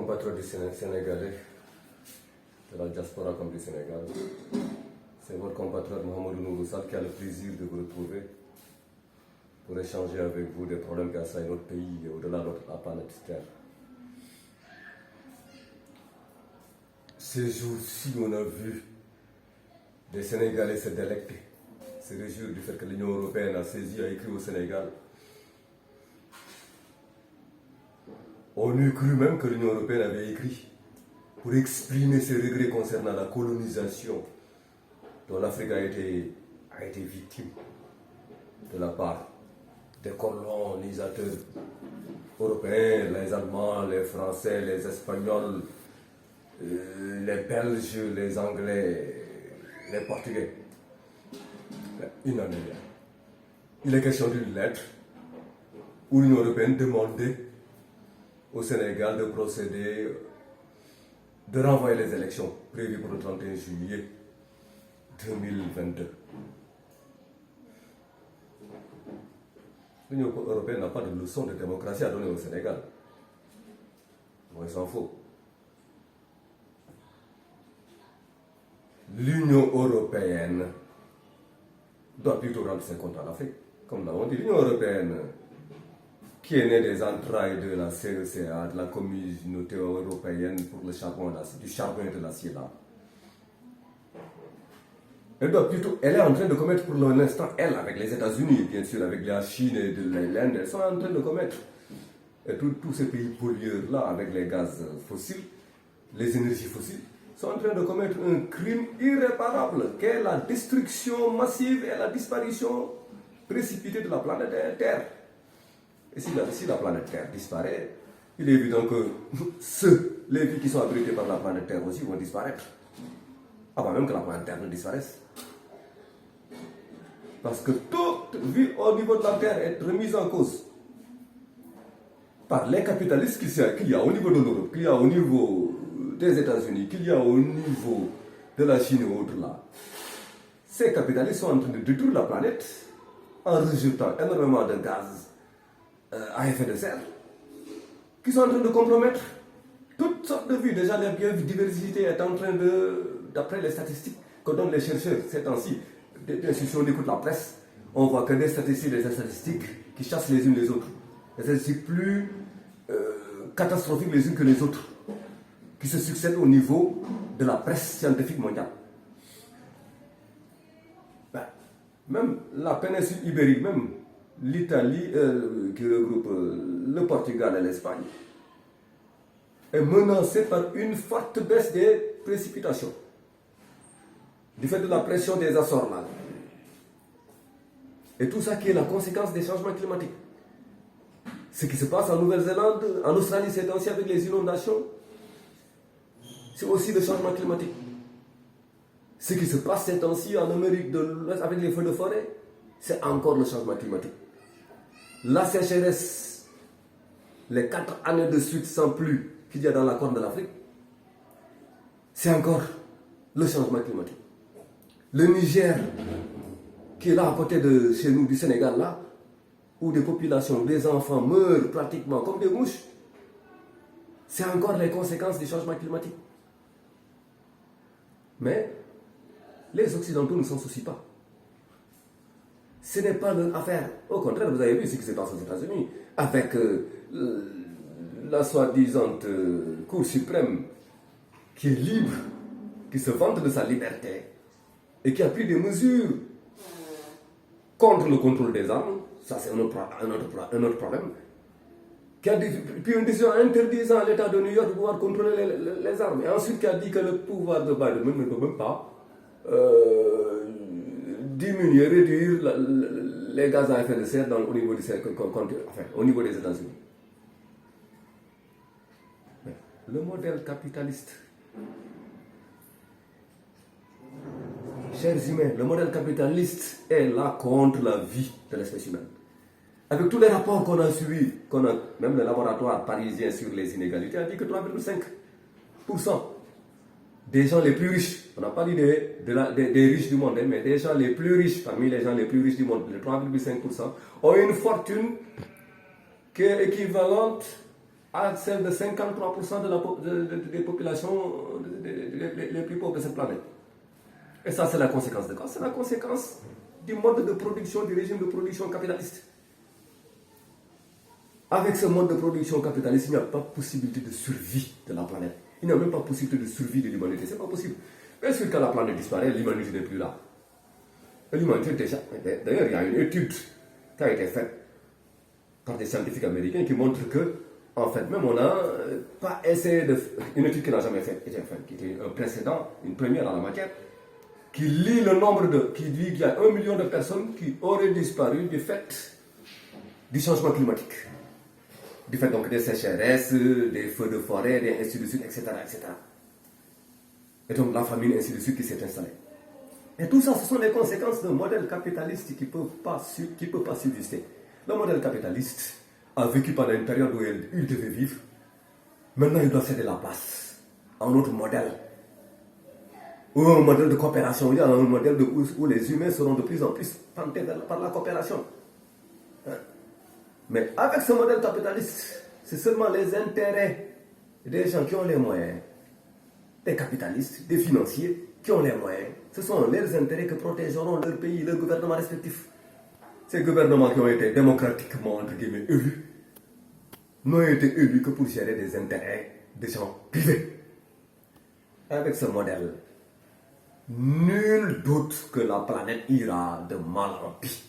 compatriotes du Sénégalais, de la diaspora comme du Sénégal, c'est votre compatriote Mohamedou Nourou qui a le plaisir de vous retrouver pour échanger avec vous des problèmes qui assaillent notre pays et au-delà de la planète Terre. Ces jours-ci, on a vu des Sénégalais se délecter, se réjouir du fait que l'Union européenne a saisi, a écrit au Sénégal. On eût cru même que l'Union européenne avait écrit pour exprimer ses regrets concernant la colonisation dont l'Afrique a été victime de la part des colonisateurs européens, les Allemands, les Français, les Espagnols, les Belges, les Anglais, les Portugais. Une année. Il est question d'une lettre où l'Union européenne demandait au Sénégal de procéder, de renvoyer les élections prévues pour le 31 juillet 2022. L'Union européenne n'a pas de leçon de démocratie à donner au Sénégal. Bon, il s'en faut. L'Union européenne doit plutôt rendre ses comptes à l'Afrique. Comme nous l'avons dit, l'Union européenne, qui est née des entrailles de la CECA, de la Communauté européenne pour le charbon, du charbon et de l'acier là. Elle est en train de commettre pour l'instant, elle, avec les États-Unis, bien sûr, avec la Chine et l'Inde, elles sont en train de commettre. Et tous ces pays pollueurs-là, avec les gaz fossiles, les énergies fossiles, sont en train de commettre un crime irréparable, qu'est la destruction massive et la disparition précipitée de la planète Terre. Et si la planète Terre disparaît, il est évident que les vies qui sont abritées par la planète Terre aussi vont disparaître. Avant même que la planète Terre ne disparaisse. Parce que toute vie au niveau de la Terre est remise en cause par les capitalistes qu'il y a au niveau de l'Europe, qu'il y a au niveau des États-Unis, qu'il y a au niveau de la Chine et autres là. Ces capitalistes sont en train de détruire la planète en rejetant énormément de gaz à effet de serre, qui sont en train de compromettre toutes sortes de vies. Déjà, la biodiversité est en train d'après les statistiques que donnent les chercheurs ces temps-ci, bien sûr, si on écoute la presse, on voit que des statistiques qui chassent les unes les autres. Des statistiques plus catastrophiques les unes que les autres, qui se succèdent au niveau de la presse scientifique mondiale. Même la péninsule ibérique, même l'Italie, qui regroupe le Portugal et l'Espagne, est menacée par une forte baisse des précipitations du fait de la pression des Açores là. Et tout ça qui est la conséquence des changements climatiques. Ce qui se passe en Nouvelle-Zélande, en Australie, c'est aussi avec les inondations, c'est aussi le changement climatique. Ce qui se passe ces temps-ci en Amérique de l'Ouest avec les feux de forêt, c'est encore le changement climatique. La sécheresse, les 4 années de suite sans pluie qu'il y a dans la Corne de l'Afrique, c'est encore le changement climatique. Le Niger, qui est là à côté de chez nous, du Sénégal, là, où des populations, des enfants meurent pratiquement comme des mouches, c'est encore les conséquences du changement climatique. Mais les Occidentaux ne s'en soucient pas. Ce n'est pas leur affaire. Au contraire, vous avez vu ce qui se passe aux États-Unis avec la soi-disant Cour suprême qui est libre, qui se vante de sa liberté et qui a pris des mesures contre le contrôle des armes. Ça, c'est un autre problème. Qui a pris une décision interdisant à l'État de New York de pouvoir contrôler les armes. Et ensuite, qui a dit que le pouvoir de Biden ne peut même pas diminuer, réduire les gaz à effet de serre au niveau des États-Unis. Le modèle capitaliste, chers humains, le modèle capitaliste est là contre la vie de l'espèce humaine. Avec tous les rapports qu'on a suivis, même le laboratoire parisien sur les inégalités a dit que 3,5% des gens les plus riches, on n'a pas dit des riches du monde, mais des gens les plus riches, parmi les gens les plus riches du monde, les 3,5%, ont une fortune qui est équivalente à celle de 53% des populations les plus pauvres de cette planète. Et ça, c'est la conséquence de quoi? C'est la conséquence du mode de production, du régime de production capitaliste. Avec ce mode de production capitaliste, il n'y a pas possibilité de survie de la planète. Il n'y a même pas possibilité de survie de l'humanité. C'est pas possible. Bien sûr, quand la planète disparaît, l'humanité n'est plus là. L'humanité, déjà. D'ailleurs, il y a une étude qui a été faite par des scientifiques américains qui montre que, en fait, même on n'a pas essayé de. Une étude qui n'a jamais été faite, qui était un précédent, une première en la matière, qui lit le nombre de. Qui dit qu'il y a 1 million de personnes qui auraient disparu du fait du changement climatique. Du fait donc des sécheresses, des feux de forêt, et ainsi de suite, etc., etc. Et donc la famine, ainsi de suite, qui s'est installée. Et tout ça, ce sont les conséquences d'un modèle capitaliste qui ne peut pas subsister. Le modèle capitaliste a vécu pendant une période où il devait vivre. Maintenant, il doit céder la place à un autre modèle. Ou un modèle de coopération, il y a un modèle où les humains seront de plus en plus tentés par la coopération. Mais avec ce modèle capitaliste, c'est seulement les intérêts des gens qui ont les moyens, des capitalistes, des financiers qui ont les moyens. Ce sont leurs intérêts que protégeront leur pays, leur gouvernement respectif. Ces gouvernements qui ont été démocratiquement, entre guillemets, élus, n'ont été élus que pour gérer des intérêts des gens privés. Avec ce modèle, nul doute que la planète ira de mal en pis.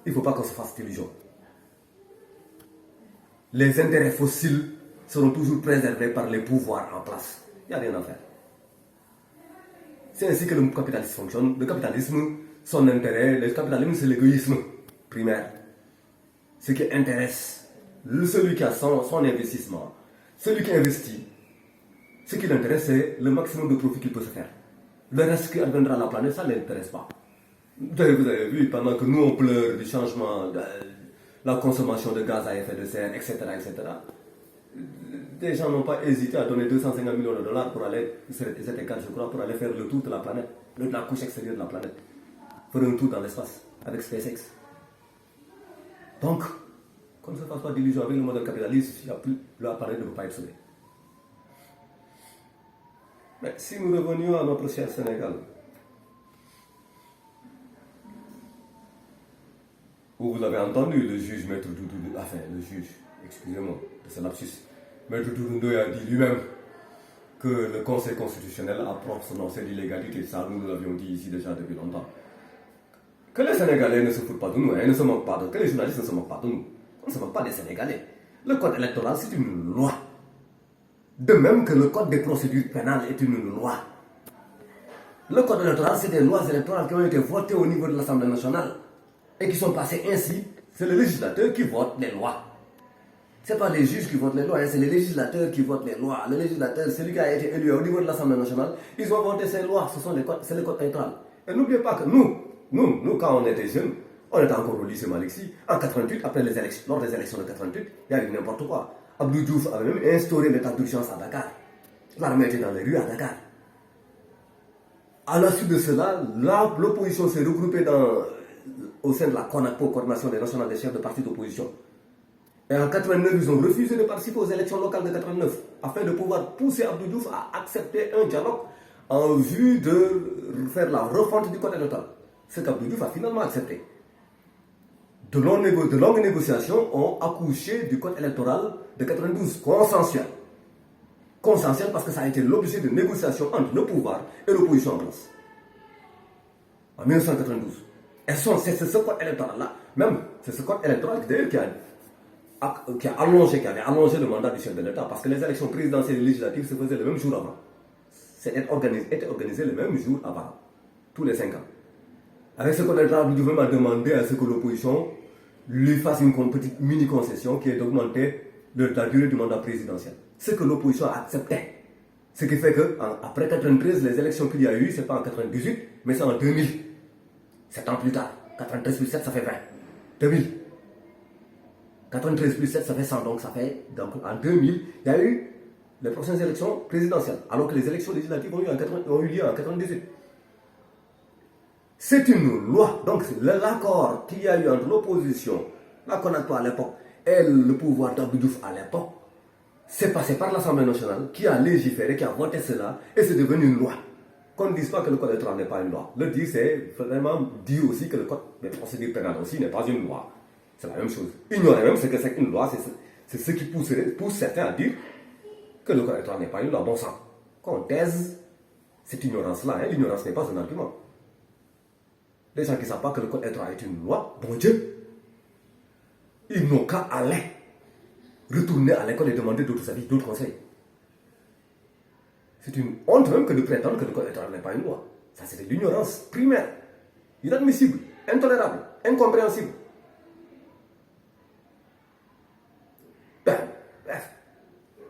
Il ne faut pas qu'on se fasse d'illusions. Les intérêts fossiles seront toujours préservés par les pouvoirs en place. Il n'y a rien à faire. C'est ainsi que le capitalisme fonctionne. Le capitalisme, son intérêt, le capitalisme c'est l'égoïsme primaire. Ce qui intéresse celui qui a son investissement, celui qui investit, ce qui l'intéresse c'est le maximum de profit qu'il peut se faire. Le reste qui adviendra à la planète, ça ne l'intéresse pas. Vous avez vu, pendant que nous on pleure du changement, de la consommation de gaz à effet de serre, etc., etc., des gens n'ont pas hésité à donner 250 millions de dollars pour aller, c'était 4 je crois, pour aller faire le tour de la planète, la couche extérieure de la planète, faire un tour dans l'espace avec SpaceX. Donc, qu'on ne se fasse pas d'illusions avec le modèle capitaliste, l'appareil ne peut pas être sauvé. Mais si nous revenions à notre cher Sénégal, où vous avez entendu le juge Maître Doudou, enfin le juge, excusez-moi de ce lapsus, Maître Doudou Ndoye a dit lui-même que le Conseil constitutionnel a prononcé l'illégalité. Ça, nous l'avions dit ici déjà depuis longtemps. Que les Sénégalais ne se foutent pas de nous, ne se moquent pas de nous, que les journalistes ne se moquent pas de nous. On ne se moque pas des Sénégalais. Le code électoral, c'est une loi. De même que le code des procédures pénales est une loi. Le code électoral, c'est des lois électorales qui ont été votées au niveau de l'Assemblée nationale et qui sont passées ainsi. C'est le législateur qui vote les lois. Ce n'est pas les juges qui votent les lois, c'est les législateurs qui votent les lois. Le législateur, celui qui a été élu au niveau de l'Assemblée nationale, ils ont voté ces lois, c'est le code électoral. Et n'oubliez pas que nous, quand on était jeunes, on était encore au lycée Malixi, en 88, lors des élections de 88, il y a eu n'importe quoi. Abdou Diouf avait même instauré l'état d'urgence à Dakar. L'armée était dans les rues à Dakar. À la suite de cela, l'opposition s'est regroupée au sein de la CONACPO, Coordination des nationales des chefs de partis d'opposition. Et en 89, ils ont refusé de participer aux élections locales de 89, afin de pouvoir pousser Abdou Diouf à accepter un dialogue en vue de faire la refonte du code électoral. Ce qu'Abdou Diouf a finalement accepté. De longues négociations ont accouché du code électoral de 92, consensuel. Consensuel parce que ça a été l'objet de négociations entre le pouvoir et l'opposition en place. En 1992. Et c'est ce code électoral-là, même, c'est ce code électoral qui avait allongé le mandat du chef de l'État, parce que les élections présidentielles et législatives se faisaient le même jour avant. C'était organisé le même jour avant, tous les 5 ans. Avec ce code électoral, le gouvernement a demandé à ce que l'opposition lui fasse une petite mini-concession qui est d'augmenter la durée du mandat présidentiel. Ce que l'opposition a accepté. Ce qui fait qu'après 93, les élections qu'il y a eu, ce n'est pas en 98, mais c'est en 2000. 7 ans plus tard. 93 plus 7, ça fait 20. 2000. 93 plus 7, ça fait 100. Donc, en 2000, il y a eu les prochaines élections présidentielles. Alors que les élections législatives ont eu lieu en 98. C'est une loi. Donc, l'accord qu'il y a eu entre l'opposition, la CONACPO à l'époque, et le pouvoir d'Abdou Diouf à l'époque, c'est passé par l'Assemblée nationale qui a légiféré, qui a voté cela, et c'est devenu une loi. Qu'on ne dise pas que le code électoral n'est pas une loi. Le dire, c'est vraiment dire aussi que le code des procédures pénales aussi n'est pas une loi. C'est la même chose. Ignorer même ce que c'est qu'une loi, c'est ce qui pousse certains à dire que le code électoral n'est pas une loi. Bon sang, qu'on taise cette ignorance-là, hein. L'ignorance n'est pas un argument. Les gens qui ne savent pas que le code électoral est une loi, bon Dieu, ils n'ont qu'à aller retourner à l'école et demander d'autres avis, d'autres conseils. C'est une honte même que de prétendre que le code électoral n'est pas une loi. Ça, c'est de l'ignorance primaire, inadmissible, intolérable, incompréhensible. Bref.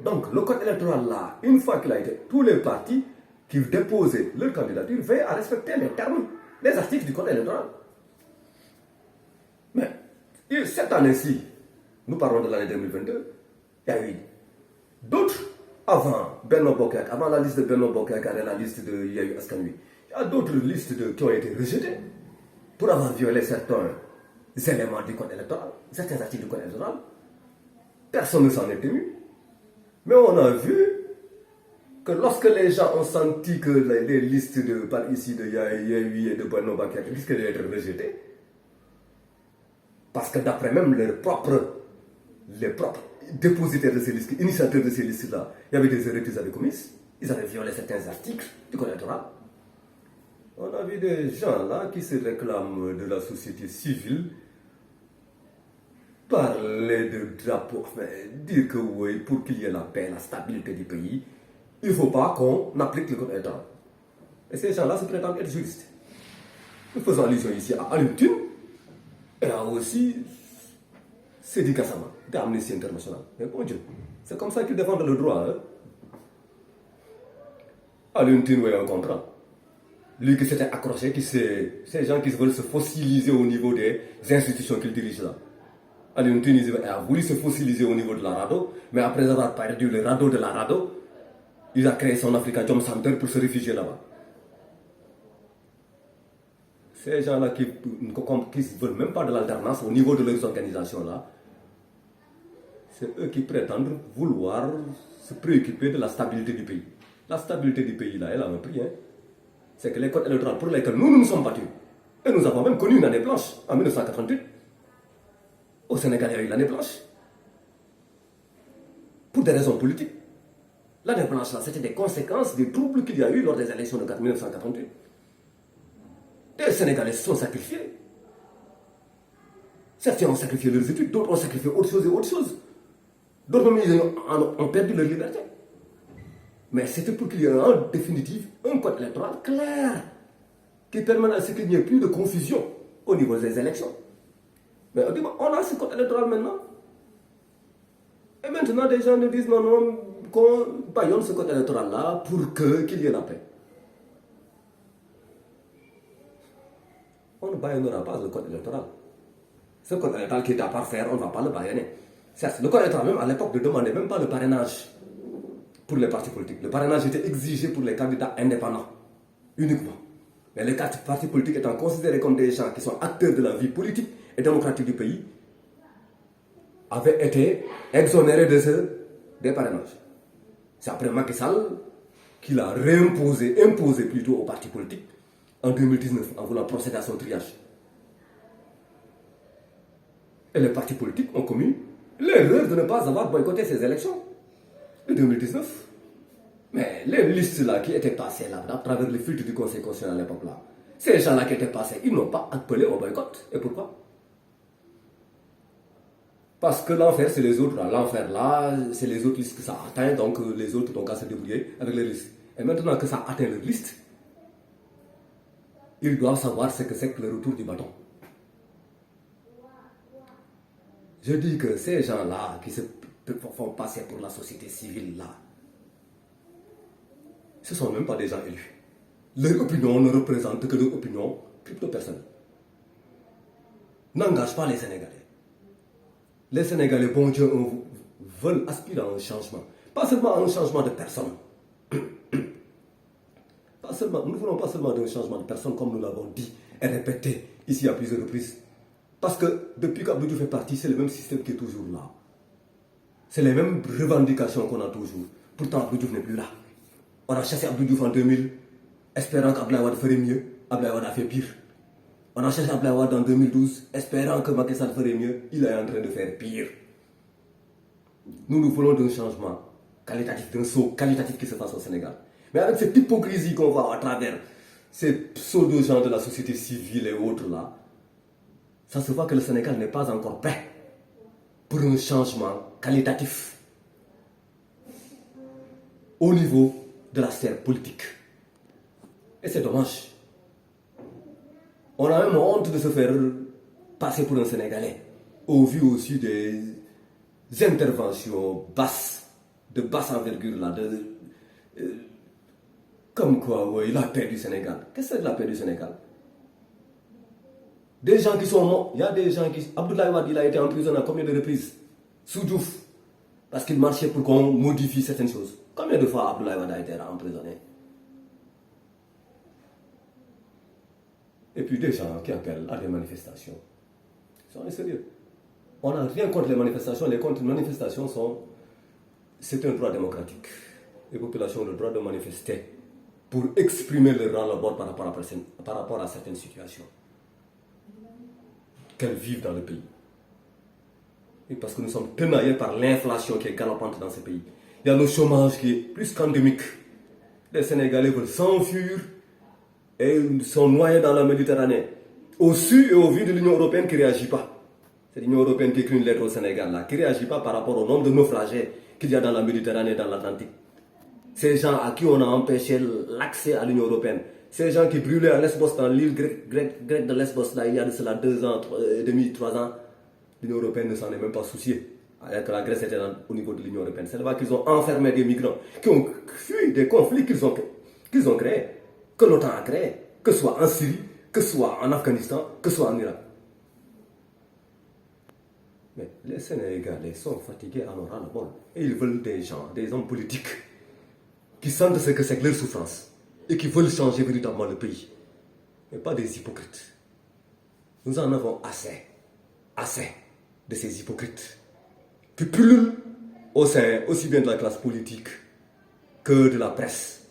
Donc, le code électoral, là, une fois qu'il a été, tous les partis qui déposaient leur candidature veillent à respecter les termes, les articles du code électoral. Mais, cette année-ci, nous parlons de l'année 2022, il y a eu d'autres. Avant Benno Bokk, avant la liste de Benno Bokk et la liste de Yewwi Askan Wi, il y a d'autres listes qui ont été rejetées pour avoir violé certains éléments du code électoral, certains articles du code électoral. Personne ne s'en est tenu. Mais on a vu que lorsque les gens ont senti que les listes de par ici de Yewwi et de Benno Bokk risquaient d'être rejetées, parce que d'après même les propres dépositaires de ces listes, initiateurs de ces listes-là, il y avait des erreurs qu'ils avaient commises. Ils avaient violé certains articles du code électoral. On a vu des gens là qui se réclament de la société civile parler de drapeau, enfin, dire que oui, pour qu'il y ait la paix, la stabilité du pays, il ne faut pas qu'on applique le code électoral. Et ces gens-là se prétendent être juristes. Nous faisons allusion ici à Alioune Tine et à aussi Seydi Gassama d'Amnesty International. Mais bon Dieu, c'est comme ça qu'ils défendent le droit. Hein? Alioune Tine, oui, on comprend. Lui qui s'était accroché, ces gens qui veulent se fossiliser au niveau des institutions qu'il dirige là. Alioune Tine a voulu se fossiliser au niveau de la RADDHO, mais après avoir perdu le radeau de la RADDHO, il a créé son Africa Jom Center pour se réfugier là-bas. Ces gens-là qui ne veulent même pas de l'alternance au niveau de leurs organisations là, c'est eux qui prétendent vouloir se préoccuper de la stabilité du pays. La stabilité du pays, là, elle a un prix. Hein. C'est que les codes électoraux pour lesquels nous nous sommes battus, et nous avons même connu une année blanche en 1988. Au Sénégal, il y a eu l'année blanche. Pour des raisons politiques. L'année blanche, là, c'était des conséquences des troubles qu'il y a eu lors des élections de 1988. Des Sénégalais se sont sacrifiés. Certains ont sacrifié leurs études, d'autres ont sacrifié autre chose et autre chose. D'autres même ont perdu leur liberté. Mais c'était pour qu'il y ait en définitive un code électoral clair qui permet à ce qu'il n'y ait plus de confusion au niveau des élections. Mais on a ce code électoral maintenant. Et maintenant, des gens nous disent non, qu'on baillonne ce code électoral-là pour qu'il y ait la paix. On ne baillonnera pas le code électoral. Ce code électoral qui est à parfaire, on ne va pas le baillonner. Certes, le code électoral, même à l'époque, ne demandait même pas le parrainage pour les partis politiques. Le parrainage était exigé pour les candidats indépendants, uniquement. Mais les partis politiques étant considérés comme des gens qui sont acteurs de la vie politique et démocratique du pays, avaient été exonérés des parrainages. C'est après Macky Sall qu'il a imposé plutôt aux partis politiques en 2019 en voulant procéder à son triage. Et les partis politiques ont commis l'erreur de ne pas avoir boycotté ces élections de 2019. Mais les listes là qui étaient passées là, à travers les filtres du Conseil constitutionnel à l'époque là, ces gens-là qui étaient passés, ils n'ont pas appelé au boycott. Et pourquoi? Parce que l'enfer, c'est les autres là. L'enfer là, c'est les autres listes que ça atteint, donc les autres n'ont qu'à se débrouiller avec les listes. Et maintenant que ça atteint leur liste, ils doivent savoir ce que c'est que le retour du bâton. Je dis que ces gens-là qui se font passer pour la société civile là, ce ne sont même pas des gens élus. Leur opinion ne représente que leur opinion plutôt personnelle. N'engage pas les Sénégalais. Les Sénégalais, bon Dieu, veulent aspirer à un changement. Pas seulement à un changement de personne. Nous ne voulons pas seulement d'un changement de personne comme nous l'avons dit et répété ici à plusieurs reprises. Parce que depuis qu'Abdou Diouf fait partie, c'est le même système qui est toujours là. C'est les mêmes revendications qu'on a toujours. Pourtant, Abdou Diouf n'est plus là. On a chassé Abdou Diouf en 2000, espérant qu'Abdoulaye Wade ferait mieux. Abdoulaye Wade a fait pire. On a chassé Abdoulaye Wade en 2012, espérant que Macky Sall ferait mieux. Il est en train de faire pire. Nous voulons d'un changement qualitatif, d'un saut qualitatif qui se fasse au Sénégal. Mais avec cette hypocrisie qu'on voit à travers ces pseudo-gens de la société civile et autres là, ça se voit que le Sénégal n'est pas encore prêt pour un changement qualitatif au niveau de la sphère politique. Et c'est dommage. On a même honte de se faire passer pour un Sénégalais, au vu aussi des interventions basses, de basse envergure là, comme quoi, oui, la paix du Sénégal. Qu'est-ce que c'est la paix du Sénégal? Des gens qui sont morts, il y a des gens qui... Abdoulaye Wade, il a été emprisonné à combien de reprises? Sous Diouf, parce qu'il marchait pour qu'on modifie certaines choses. Combien de fois Abdoulaye Wade a été emprisonné? Et puis des gens qui appellent à des manifestations. Soyez sérieux. On n'a rien contre les manifestations. Les contre-manifestations sont... C'est un droit démocratique. Les populations ont le droit de manifester pour exprimer leur ras-le-bol par rapport à certaines situations qu'elles vivent dans le pays. Et parce que nous sommes tenaillés par l'inflation qui est galopante dans ce pays. Il y a le chômage qui est plus qu'endémique. Les Sénégalais veulent s'enfuir et ils sont noyés dans la Méditerranée. Au su et au vu de l'Union européenne qui ne réagit pas. C'est l'Union européenne qui écrit une lettre au Sénégal là, qui ne réagit pas par rapport au nombre de naufragés qu'il y a dans la Méditerranée et dans l'Atlantique. Ces gens à qui on a empêché l'accès à l'Union européenne. Ces gens qui brûlaient à Lesbos, dans l'île grecque de Lesbos, là, il y a de cela 2 ans, 3 ans, l'Union européenne ne s'en est même pas souciée. Alors que la Grèce était au niveau de l'Union européenne. C'est là-bas qu'ils ont enfermé des migrants, qui ont fui des conflits qu'ils ont créés, que l'OTAN a créés, que ce soit en Syrie, que ce soit en Afghanistan, que ce soit en Irak. Mais les Sénégalais sont fatigués à nos ras-le-bol. Et ils veulent des gens, des hommes politiques, qui sentent ce que c'est que leur souffrance et qui veulent changer véritablement le pays. Mais pas des hypocrites. Nous en avons assez de ces hypocrites qui pullulent au sein aussi bien de la classe politique que de la presse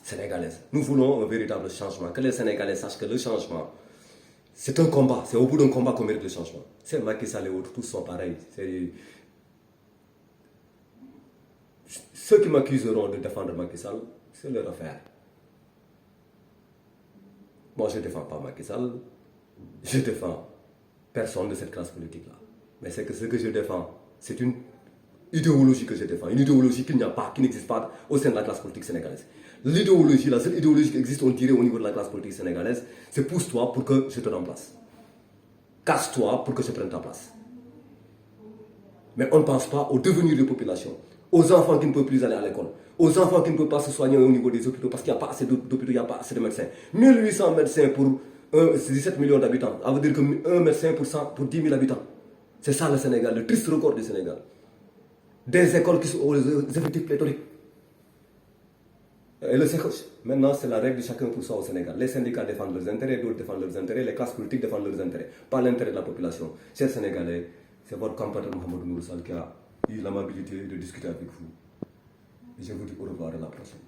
sénégalaise. Nous voulons un véritable changement. Que les Sénégalais sachent que le changement, c'est un combat. C'est au bout d'un combat qu'on mérite le changement. C'est Macky Sall et autres, tous sont pareils. Ceux qui m'accuseront de défendre Macky Sall, c'est leur affaire. Moi, je ne défends pas Macky Sall. Je défends personne de cette classe politique-là. Mais c'est que ce que je défends, c'est une idéologie que je défends. Une idéologie qu'il n'y a pas, qui n'existe pas au sein de la classe politique sénégalaise. L'idéologie, la seule idéologie qui existe, on dirait, au niveau de la classe politique sénégalaise, c'est pousse-toi pour que je te remplace. Casse-toi pour que je prenne ta place. Mais on ne pense pas au devenir des populations, aux enfants qui ne peuvent plus aller à l'école, aux enfants qui ne peuvent pas se soigner au niveau des hôpitaux parce qu'il n'y a pas assez d'hôpitaux, il n'y a pas assez de médecins. 1800 médecins pour 17 millions d'habitants. Ça veut dire qu'un médecin pour 10 000 habitants. C'est ça le Sénégal, le triste record du Sénégal. Des écoles qui sont aux effectifs pléthoriques. Et maintenant, c'est la règle de chacun pour soi au Sénégal. Les syndicats défendent leurs intérêts, d'autres défendent leurs intérêts, les classes politiques défendent leurs intérêts, pas l'intérêt de la population. Chers Sénégalais, c'est votre compatriote Mohamed Nouroussal qui a eu l'amabilité de discuter avec vous. Et je vous dis au revoir à la prochaine.